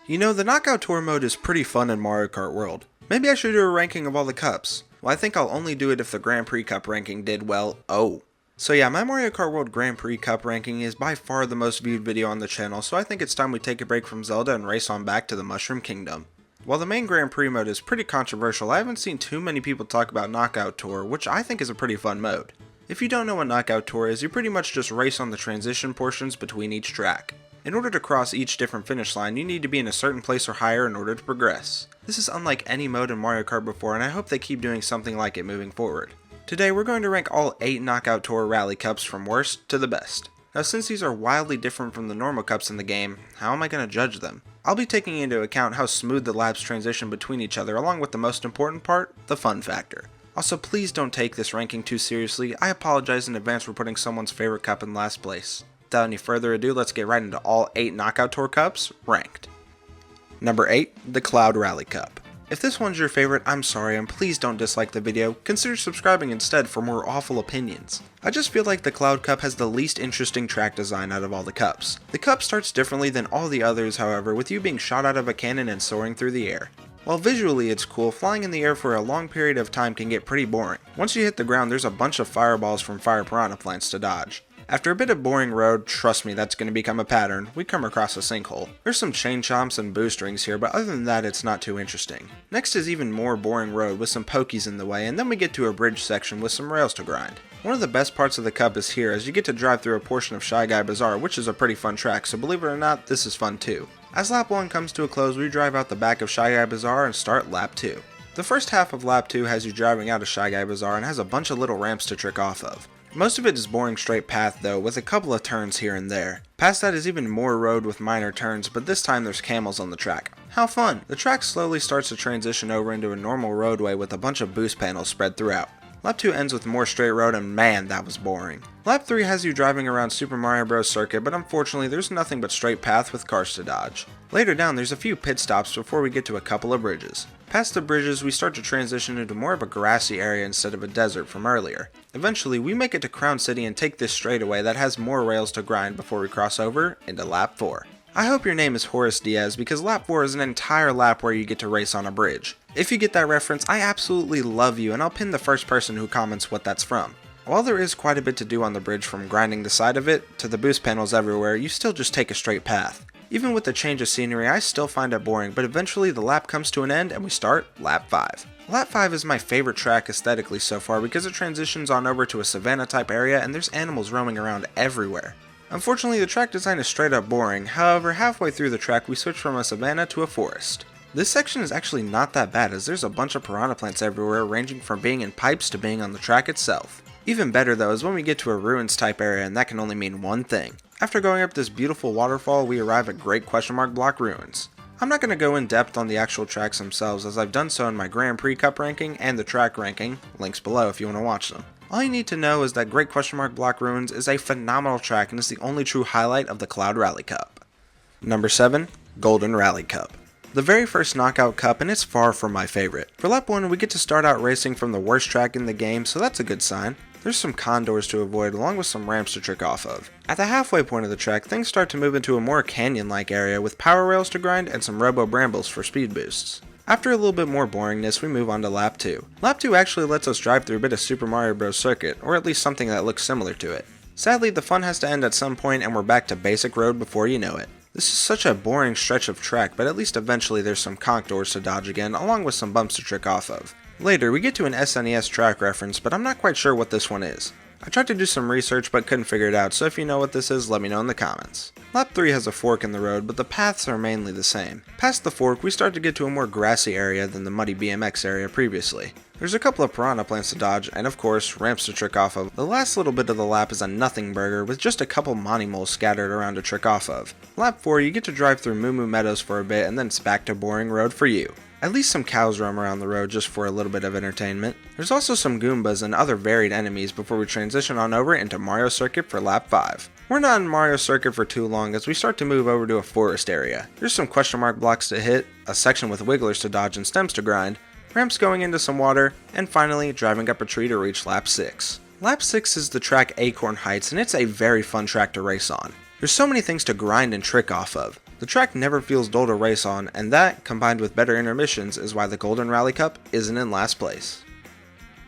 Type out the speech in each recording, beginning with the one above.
You know, the Knockout Tour mode is pretty fun in Mario Kart World. Maybe I should do a ranking of all the cups. Well, I think I'll only do it if the Grand Prix Cup ranking did well. So yeah, my Mario Kart World Grand Prix Cup ranking is by far the most viewed video on the channel, so I think it's time we take a break from Zelda and race on back to the Mushroom Kingdom. While the main Grand Prix mode is pretty controversial, I haven't seen too many people talk about Knockout Tour, which I think is a pretty fun mode. If you don't know what Knockout Tour is, you pretty much just race on the transition portions between each track. In order to cross each different finish line, you need to be in a certain place or higher in order to progress. This is unlike any mode in Mario Kart before, and I hope they keep doing something like it moving forward. Today we're going to rank all 8 Knockout Tour Rally Cups from worst to the best. Now since these are wildly different from the normal cups in the game, how am I going to judge them? I'll be taking into account how smooth the laps transition between each other, along with the most important part, the fun factor. Also, please don't take this ranking too seriously. I apologize in advance for putting someone's favorite cup in last place. Without any further ado, let's get right into all 8 Knockout Tour Cups, ranked. Number 8, the Cloud Rally Cup. If this one's your favorite, I'm sorry, and please don't dislike the video. Consider subscribing instead for more awful opinions. I just feel like the Cloud Cup has the least interesting track design out of all the cups. The cup starts differently than all the others, however, with you being shot out of a cannon and soaring through the air. While visually it's cool, flying in the air for a long period of time can get pretty boring. Once you hit the ground, there's a bunch of fireballs from fire piranha plants to dodge. After a bit of boring road, trust me that's going to become a pattern, we come across a sinkhole. There's some chain chomps and boost rings here, but other than that it's not too interesting. Next is even more boring road with some pokies in the way, and then we get to a bridge section with some rails to grind. One of the best parts of the cup is here, as you get to drive through a portion of Shy Guy Bazaar, which is a pretty fun track, so believe it or not, this is fun too. As lap 1 comes to a close, we drive out the back of Shy Guy Bazaar and start lap 2. The first half of lap 2 has you driving out of Shy Guy Bazaar and has a bunch of little ramps to trick off of. Most of it is boring straight path though, with a couple of turns here and there. Past that is even more road with minor turns, but this time there's camels on the track. How fun! The track slowly starts to transition over into a normal roadway with a bunch of boost panels spread throughout. Lap 2 ends with more straight road, and man, that was boring. Lap 3 has you driving around Super Mario Bros. Circuit, but unfortunately there's nothing but straight path with cars to dodge. Later down there's a few pit stops before we get to a couple of bridges. Past the bridges we start to transition into more of a grassy area instead of a desert from earlier. Eventually we make it to Crown City and take this straightaway that has more rails to grind before we cross over into lap 4. I hope your name is Horace Diaz because lap 4 is an entire lap where you get to race on a bridge. If you get that reference, I absolutely love you, and I'll pin the first person who comments what that's from. While there is quite a bit to do on the bridge, from grinding the side of it to the boost panels everywhere, you still just take a straight path. Even with the change of scenery, I still find it boring, but eventually the lap comes to an end and we start lap 5. Lap 5 is my favorite track aesthetically so far because it transitions on over to a savanna type area and there's animals roaming around everywhere. Unfortunately, the track design is straight up boring, however halfway through the track we switch from a savanna to a forest. This section is actually not that bad as there's a bunch of piranha plants everywhere, ranging from being in pipes to being on the track itself. Even better though is when we get to a ruins type area, and that can only mean one thing. After going up this beautiful waterfall, we arrive at Great Block Ruins. I'm not going to go in depth on the actual tracks themselves as I've done so in my Grand Prix Cup ranking and the track ranking, links below if you want to watch them. All you need to know is that Great Block Ruins is a phenomenal track and is the only true highlight of the Cloud Rally Cup. Number 7, Golden Rally Cup. The very first Knockout Cup, and it's far from my favorite. For lap 1 we get to start out racing from the worst track in the game, so that's a good sign. There's some condors to avoid along with some ramps to trick off of. At the halfway point of the track, things start to move into a more canyon-like area with power rails to grind and some robo brambles for speed boosts. After a little bit more boringness, we move on to lap 2. Lap 2 actually lets us drive through a bit of Super Mario Bros. Circuit, or at least something that looks similar to it. Sadly, the fun has to end at some point and we're back to basic road before you know it. This is such a boring stretch of track, but at least eventually there's some conch doors to dodge again, along with some bumps to trick off of. Later, we get to an SNES track reference, but I'm not quite sure what this one is. I tried to do some research but couldn't figure it out, so if you know what this is, let me know in the comments. Lap 3 has a fork in the road, but the paths are mainly the same. Past the fork, we start to get to a more grassy area than the muddy BMX area previously. There's a couple of piranha plants to dodge, and of course, ramps to trick off of. The last little bit of the lap is a nothing burger with just a couple Monty moles scattered around to trick off of. Lap 4, you get to drive through Moo Moo Meadows for a bit, and then it's back to boring road for you. At least some cows roam around the road just for a little bit of entertainment. There's also some Goombas and other varied enemies before we transition on over into Mario Circuit for lap 5. We're not in Mario Circuit for too long as we start to move over to a forest area. There's some question mark blocks to hit, a section with wigglers to dodge and stems to grind, ramps going into some water, and finally driving up a tree to reach lap 6. Lap 6 is the track Acorn Heights and it's a very fun track to race on. There's so many things to grind and trick off of. The track never feels dull to race on, and that, combined with better intermissions, is why the Golden Rally Cup isn't in last place.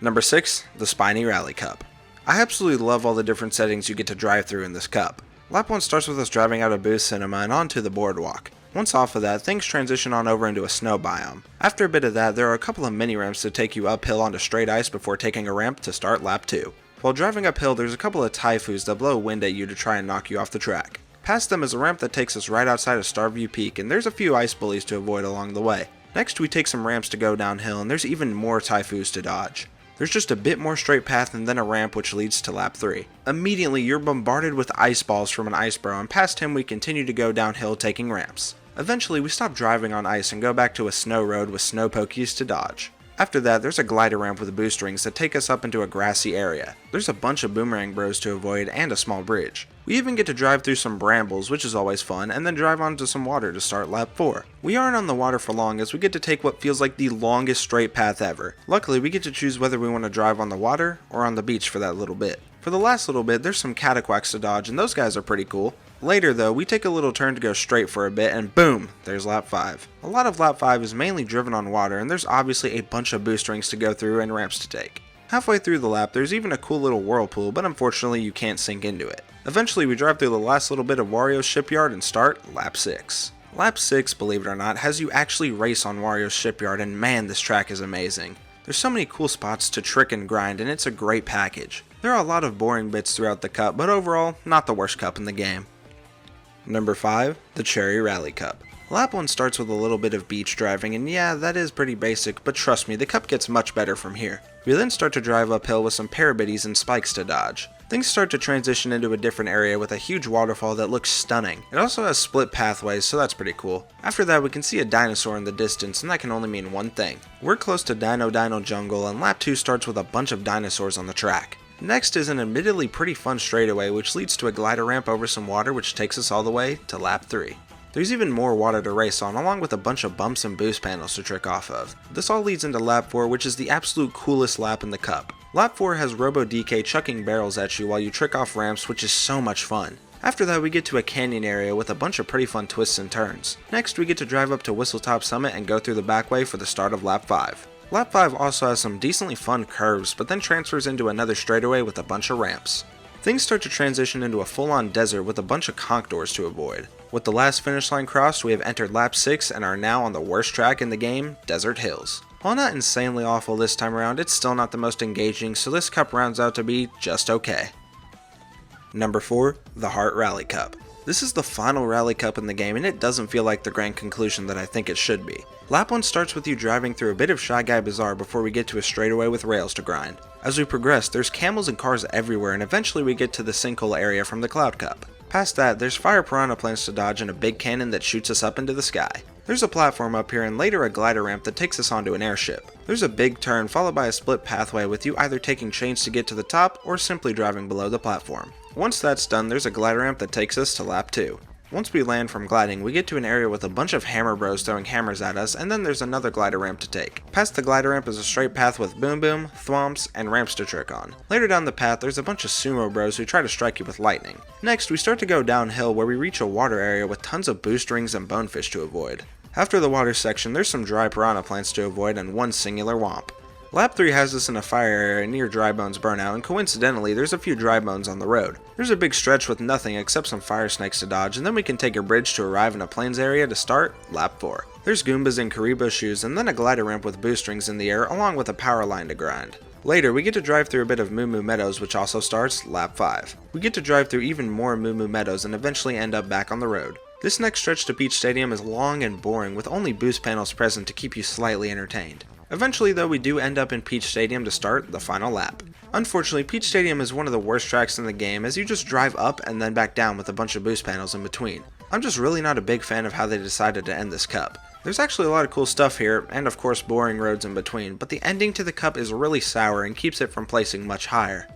Number 6, the Spiny Rally Cup. I absolutely love all the different settings you get to drive through in this cup. Lap 1 starts with us driving out of Booth Cinema and onto the boardwalk. Once off of that, things transition on over into a snow biome. After a bit of that, there are a couple of mini ramps to take you uphill onto straight ice before taking a ramp to start lap 2. While driving uphill, there's a couple of typhoons that blow wind at you to try and knock you off the track. Past them is a ramp that takes us right outside of Starview Peak, and there's a few ice bullies to avoid along the way. Next, we take some ramps to go downhill, and there's even more typhoons to dodge. There's just a bit more straight path and then a ramp which leads to lap 3. Immediately, you're bombarded with ice balls from an ice bro, and past him we continue to go downhill taking ramps. Eventually, we stop driving on ice and go back to a snow road with snow pokies to dodge. After that, there's a glider ramp with boost rings that take us up into a grassy area. There's a bunch of boomerang bros to avoid and a small bridge. We even get to drive through some brambles, which is always fun, and then drive onto some water to start lap 4. We aren't on the water for long as we get to take what feels like the longest straight path ever. Luckily, we get to choose whether we want to drive on the water or on the beach for that little bit. For the last little bit, there's some cataquacks to dodge, and those guys are pretty cool. Later though, we take a little turn to go straight for a bit, and boom, there's lap 5. A lot of lap 5 is mainly driven on water, and there's obviously a bunch of boost rings to go through and ramps to take. Halfway through the lap, there's even a cool little whirlpool, but unfortunately you can't sink into it. Eventually we drive through the last little bit of Wario's shipyard and start lap 6. Lap 6, believe it or not, has you actually race on Wario's shipyard, and man, this track is amazing. There's so many cool spots to trick and grind, and it's a great package. There are a lot of boring bits throughout the cup, but overall, not the worst cup in the game. Number 5, the Cherry Rally Cup. Lap 1 starts with a little bit of beach driving, and yeah, that is pretty basic, but trust me, the cup gets much better from here. We then start to drive uphill with some parabitties and spikes to dodge. Things start to transition into a different area with a huge waterfall that looks stunning. It also has split pathways, so that's pretty cool. After that, we can see a dinosaur in the distance, and that can only mean one thing. We're close to Dino Jungle, and lap 2 starts with a bunch of dinosaurs on the track. Next is an admittedly pretty fun straightaway which leads to a glider ramp over some water which takes us all the way to lap 3. There's even more water to race on along with a bunch of bumps and boost panels to trick off of. This all leads into lap 4, which is the absolute coolest lap in the cup. Lap 4 has Robo DK chucking barrels at you while you trick off ramps, which is so much fun. After that, we get to a canyon area with a bunch of pretty fun twists and turns. Next, we get to drive up to Whistletop Summit and go through the back way for the start of lap 5. Lap 5 also has some decently fun curves, but then transfers into another straightaway with a bunch of ramps. Things start to transition into a full-on desert with a bunch of conch doors to avoid. With the last finish line crossed, we have entered lap 6 and are now on the worst track in the game, Desert Hills. While not insanely awful this time around, it's still not the most engaging, so this cup rounds out to be just okay. Number 4, the Heart Rally Cup. This is the final rally cup in the game, and it doesn't feel like the grand conclusion that I think it should be. Lap 1 starts with you driving through a bit of Shy Guy Bazaar before we get to a straightaway with rails to grind. As we progress, there's camels and cars everywhere, and eventually we get to the sinkhole area from the Cloud Cup. Past that, there's fire piranha plants to dodge and a big cannon that shoots us up into the sky. There's a platform up here and later a glider ramp that takes us onto an airship. There's a big turn followed by a split pathway with you either taking chains to get to the top or simply driving below the platform. Once that's done, there's a glider ramp that takes us to lap 2. Once we land from gliding, we get to an area with a bunch of hammer bros throwing hammers at us, and then there's another glider ramp to take. Past the glider ramp is a straight path with boom boom, thwomps, and ramps to trick on. Later down the path, there's a bunch of sumo bros who try to strike you with lightning. Next, we start to go downhill where we reach a water area with tons of boost rings and bonefish to avoid. After the water section, there's some dry piranha plants to avoid and one singular womp. Lap 3 has us in a fire area near Dry Bones Burnout, and coincidentally, there's a few dry bones on the road. There's a big stretch with nothing except some fire snakes to dodge, and then we can take a bridge to arrive in a plains area to start lap 4. There's Goombas and Karibo shoes, and then a glider ramp with boost rings in the air, along with a power line to grind. Later, we get to drive through a bit of Moo Moo Meadows, which also starts lap 5. We get to drive through even more Moo Moo Meadows and eventually end up back on the road. This next stretch to Peach Stadium is long and boring, with only boost panels present to keep you slightly entertained. Eventually though, we do end up in Peach Stadium to start the final lap. Unfortunately, Peach Stadium is one of the worst tracks in the game as you just drive up and then back down with a bunch of boost panels in between. I'm just really not a big fan of how they decided to end this cup. There's actually a lot of cool stuff here, and of course boring roads in between, but the ending to the cup is really sour and keeps it from placing much higher.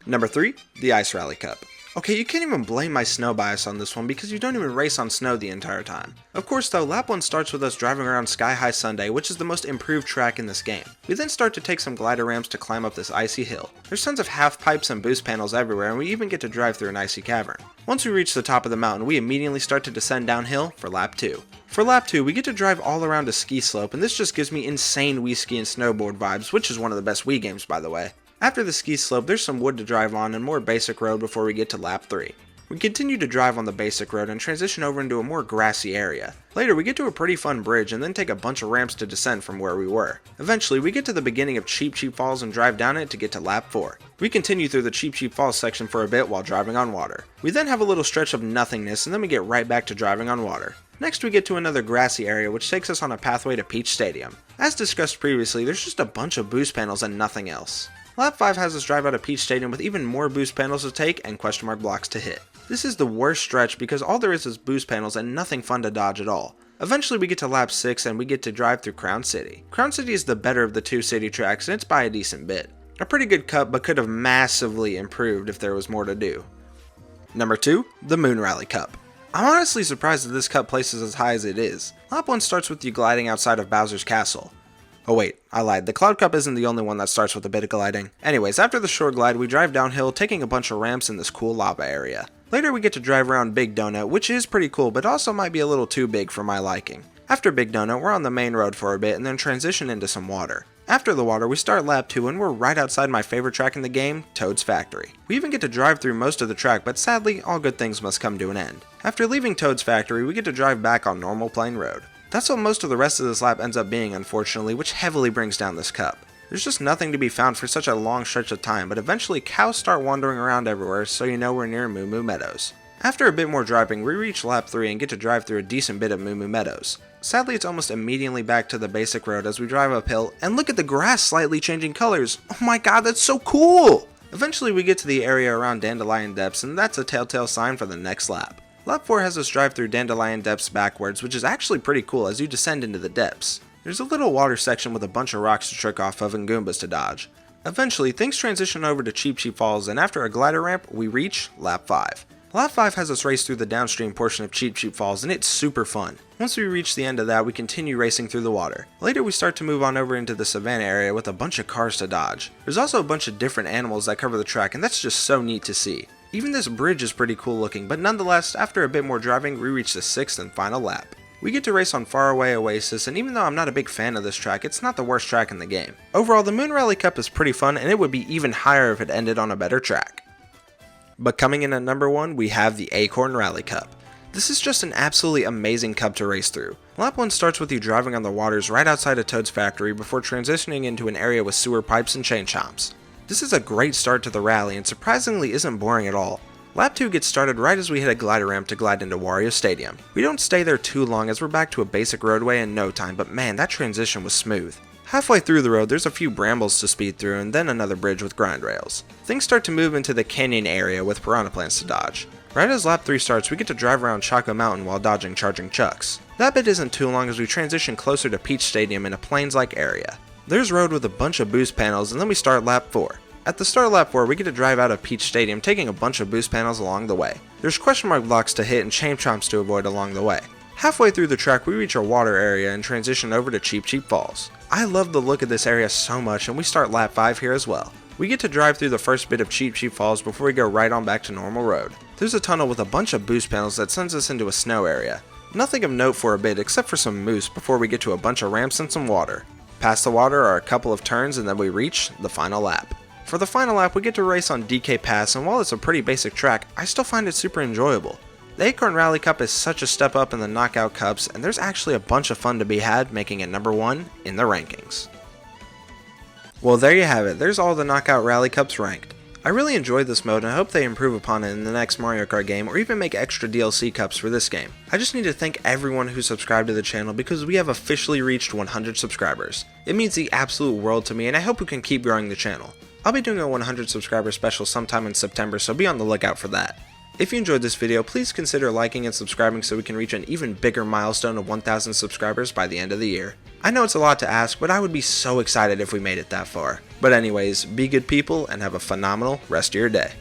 Number 3, the Ice Rally Cup. Okay, you can't even blame my snow bias on this one because you don't even race on snow the entire time. Of course though, lap 1 starts with us driving around Sky High Sunday, which is the most improved track in this game. We then start to take some glider ramps to climb up this icy hill. There's tons of half pipes and boost panels everywhere, and we even get to drive through an icy cavern. Once we reach the top of the mountain, we immediately start to descend downhill for lap 2. For lap 2, we get to drive all around a ski slope, and this just gives me insane Wii Ski and Snowboard vibes, which is one of the best Wii games by the way. After the ski slope, there's some wood to drive on and more basic road before we get to lap 3. We continue to drive on the basic road and transition over into a more grassy area. Later we get to a pretty fun bridge and then take a bunch of ramps to descend from where we were. Eventually we get to the beginning of Cheep Cheep Falls and drive down it to get to lap 4. We continue through the Cheep Cheep Falls section for a bit while driving on water. We then have a little stretch of nothingness and then we get right back to driving on water. Next we get to another grassy area which takes us on a pathway to Peach Stadium. As discussed previously, there's just a bunch of boost panels and nothing else. Lap 5 has us drive out of Peach Stadium with even more boost panels to take and question mark blocks to hit. This is the worst stretch because all there is boost panels and nothing fun to dodge at all. Eventually we get to lap 6 and we get to drive through Crown City. Crown City is the better of the two city tracks and it's by a decent bit. A pretty good cup but could have massively improved if there was more to do. Number 2, the Moon Rally Cup. I'm honestly surprised that this cup places as high as it is. Lap 1 starts with you gliding outside of Bowser's Castle. Oh wait, I lied. The Cloud Cup isn't the only one that starts with a bit of gliding. Anyways, after the short glide, we drive downhill, taking a bunch of ramps in this cool lava area. Later we get to drive around Big Donut, which is pretty cool, but also might be a little too big for my liking. After Big Donut, we're on the main road for a bit and then transition into some water. After the water, we start lap 2 and we're right outside my favorite track in the game, Toad's Factory. We even get to drive through most of the track, but sadly, all good things must come to an end. After leaving Toad's Factory, we get to drive back on normal plain road. That's what most of the rest of this lap ends up being, unfortunately, which heavily brings down this cup. There's just nothing to be found for such a long stretch of time, but eventually cows start wandering around everywhere, so you know we're near Moo Moo Meadows. After a bit more driving, we reach lap 3 and get to drive through a decent bit of Moo Moo Meadows. Sadly, it's almost immediately back to the basic road as we drive uphill, and look at the grass slightly changing colors. Oh my god, that's so cool! Eventually we get to the area around Dandelion Depths, and that's a telltale sign for the next lap. Lap 4 has us drive through Dandelion Depths backwards, which is actually pretty cool as you descend into the depths. There's a little water section with a bunch of rocks to trick off of and Goombas to dodge. Eventually, things transition over to Cheep Cheep Falls, and after a glider ramp, we reach lap 5. Lap 5 has us race through the downstream portion of Cheep Cheep Falls, and it's super fun. Once we reach the end of that, we continue racing through the water. Later we start to move on over into the savannah area with a bunch of cars to dodge. There's also a bunch of different animals that cover the track, and that's just so neat to see. Even this bridge is pretty cool looking, but nonetheless, after a bit more driving, we reach the 6th and final lap. We get to race on Faraway Oasis, and even though I'm not a big fan of this track, it's not the worst track in the game. Overall, the Moon Rally Cup is pretty fun, and it would be even higher if it ended on a better track. But coming in at number 1, we have the Acorn Rally Cup. This is just an absolutely amazing cup to race through. Lap 1 starts with you driving on the waters right outside of Toad's Factory before transitioning into an area with sewer pipes and chain chomps. This is a great start to the rally and surprisingly isn't boring at all. Lap 2 gets started right as we hit a glider ramp to glide into Wario Stadium. We don't stay there too long as we're back to a basic roadway in no time, but man, that transition was smooth. Halfway through the road, there's a few brambles to speed through and then another bridge with grind rails. Things start to move into the canyon area with piranha plants to dodge. Right as lap 3 starts, we get to drive around Choco Mountain while dodging charging chucks. That bit isn't too long as we transition closer to Peach Stadium in a plains-like area. There's road with a bunch of boost panels and then we start lap 4. At the start of lap 4, we get to drive out of Peach Stadium, taking a bunch of boost panels along the way. There's question mark blocks to hit and chain chomps to avoid along the way. Halfway through the track, we reach a water area and transition over to Cheep Cheep Falls. I love the look of this area so much, and we start lap 5 here as well. We get to drive through the first bit of Cheep Cheep Falls before we go right on back to normal road. There's a tunnel with a bunch of boost panels that sends us into a snow area. Nothing of note for a bit except for some moose before we get to a bunch of ramps and some water. Past the water are a couple of turns and then we reach the final lap. For the final lap, we get to race on DK Pass, and while it's a pretty basic track, I still find it super enjoyable. The Acorn Rally Cup is such a step up in the Knockout Cups, and there's actually a bunch of fun to be had, making it number 1 in the rankings. Well, there you have it. There's all the Knockout Rally Cups ranked. I really enjoyed this mode, and I hope they improve upon it in the next Mario Kart game, or even make extra DLC cups for this game. I just need to thank everyone who subscribed to the channel because we have officially reached 100 subscribers. It means the absolute world to me, and I hope we can keep growing the channel. I'll be doing a 100 subscriber special sometime in September, so be on the lookout for that. If you enjoyed this video, please consider liking and subscribing so we can reach an even bigger milestone of 1,000 subscribers by the end of the year. I know it's a lot to ask, but I would be so excited if we made it that far. But anyways, be good people and have a phenomenal rest of your day.